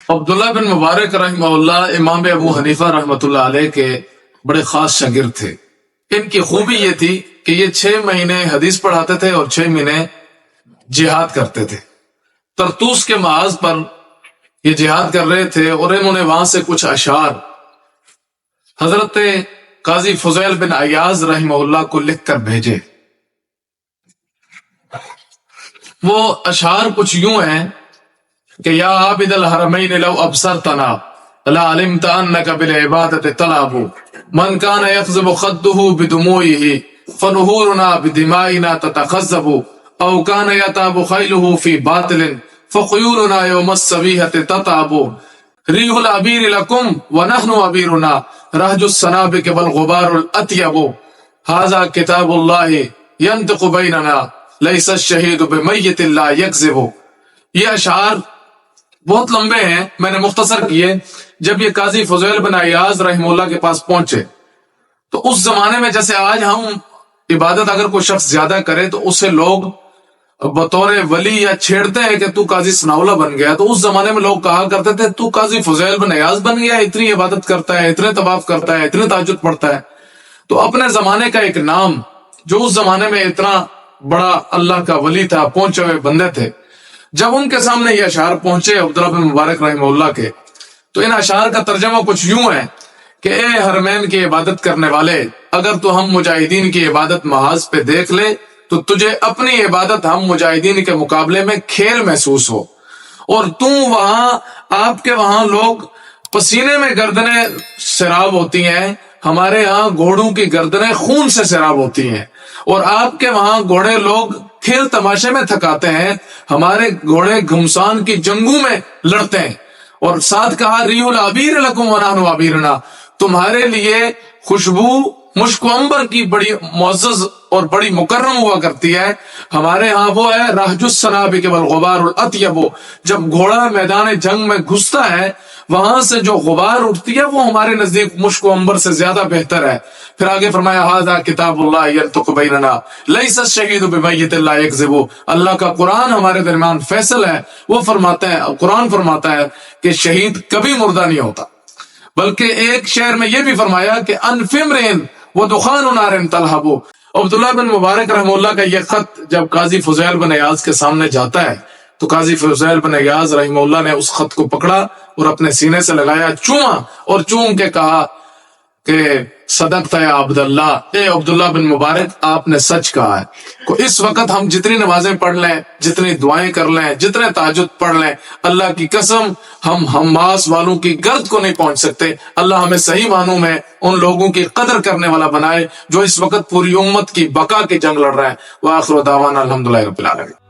عبداللہ بن مبارک رحمہ اللہ امام ابو حنیفہ رحمۃ اللہ علیہ کے بڑے خاص شاگرد تھے۔ ان کی خوبی یہ تھی کہ یہ 6 مہینے حدیث پڑھاتے تھے اور 6 مہینے جہاد کرتے تھے۔ ترتوس کے محاذ پر یہ جہاد کر رہے تھے اور انہوں نے وہاں سے کچھ اشعار حضرت قاضی فضیل بن عیاض رحمہ اللہ کو لکھ کر بھیجے۔ وہ اشعار کچھ یوں ہیں کہ یا عابد الحرمین لو ابصرتنا لا علمت انک بالعبادت طلب من کان یخضب خده بدموعه فنهورنا بدمائنا تتخذب او کان یتاب خیله فی باطل فخیولنا یوم الصبیحۃ تتعب ریح العبیر لکم ونحن عبیرنا رہج السنابک والغبار الاطیب ھذا کتاب اللہ ینطق بیننا لیس الشہید بمیت لا یکذب۔ یہ اشعار بہت لمبے ہیں، میں نے مختصر کیے۔ جب یہ قاضی فضیل بن عیاض رحمہ اللہ کے پاس پہنچے تو اس زمانے میں جیسے آج ہم عبادت اگر کوئی شخص زیادہ کرے تو اسے لوگ بطور ولی یا چھیڑتے ہیں کہ تو قاضی ثناءاللہ بن گیا، تو اس زمانے میں لوگ کہا کرتے تھے تو قاضی فضیل بن عیاض بن گیا، اتنی عبادت کرتا ہے، اتنے طواف کرتا ہے، اتنے تہجد پڑھتا ہے۔ تو اپنے زمانے کا ایک نام جو اس زمانے میں اتنا بڑا اللہ کا ولی تھا، پہنچے ہوئے بندے تھے، جب ان کے سامنے یہ اشعار پہنچے عبداللہ بن مبارک رحمہ اللہ کے، تو ان اشعار کا ترجمہ کچھ یوں ہے کہ اے حرمین کی عبادت کرنے والے، اگر تو ہم مجاہدین کی عبادت محاذ پہ دیکھ لے تو تجھے اپنی عبادت ہم مجاہدین کے مقابلے میں کھیل محسوس ہو، اور وہاں آپ کے وہاں لوگ پسینے میں گردنیں سیراب ہوتی ہیں، ہمارے ہاں گھوڑوں کی گردنیں خون سے سیراب ہوتی ہیں، اور آپ کے وہاں گھوڑے لوگ کھیل تماشے میں تھکاتے ہیں، ہمارے گھوڑے گھمسان کی جنگوں میں لڑتے ہیں۔ اور ساتھ کہا ریح العبیر لکم ونحن عبیرنا، تمہارے لیے خوشبو مشک و عنبر کی بڑی معزز اور بڑی مکرم ہوا کرتی ہے، ہمارے ہاں وہ ہے رہج السنابک والغبار الاطیب، جب گھوڑا میدان جنگ میں گھستا ہے وہاں سے جو غبار اٹھتی ہے وہ ہمارے نزدیک مشک و عنبر سے زیادہ بہتر ہے۔ پھر آگے فرمایا ھذا کتاب اللہ ینطق بیننا لیس الشہید بمیت لا یکذب، اللہ کا قرآن ہمارے درمیان فیصل ہے، وہ فرماتا ہے، قرآن فرماتا ہے کہ شہید کبھی مردہ نہیں ہوتا۔ بلکہ ایک شعر میں یہ بھی فرمایا کہ انفمرین ودخان نار تلہب۔ عبداللہ بن مبارک رحمہ اللہ کا یہ خط جب قاضی فضیل بن عیاض کے سامنے جاتا ہے تو قاضی فضیل بن عیاض رحمہ اللہ نے اس خط کو پکڑا اور اپنے سینے سے لگایا، چوما اور چوم کے کہا کہ صدقت یا عبداللہ، اے عبداللہ بن مبارک آپ نے سچ کہا ہے۔ تو اس وقت ہم جتنی نمازیں پڑھ لیں، جتنی دعائیں کر لیں، جتنے تہجد پڑھ لیں، اللہ کی قسم ہم حماس والوں کی گرد کو نہیں پہنچ سکتے۔ اللہ ہمیں صحیح معنوں میں ان لوگوں کی قدر کرنے والا بنائے جو اس وقت پوری امت کی بقا کی جنگ لڑ رہے ہیں۔ وآخر دعوانا الحمدللہ رب العالمین۔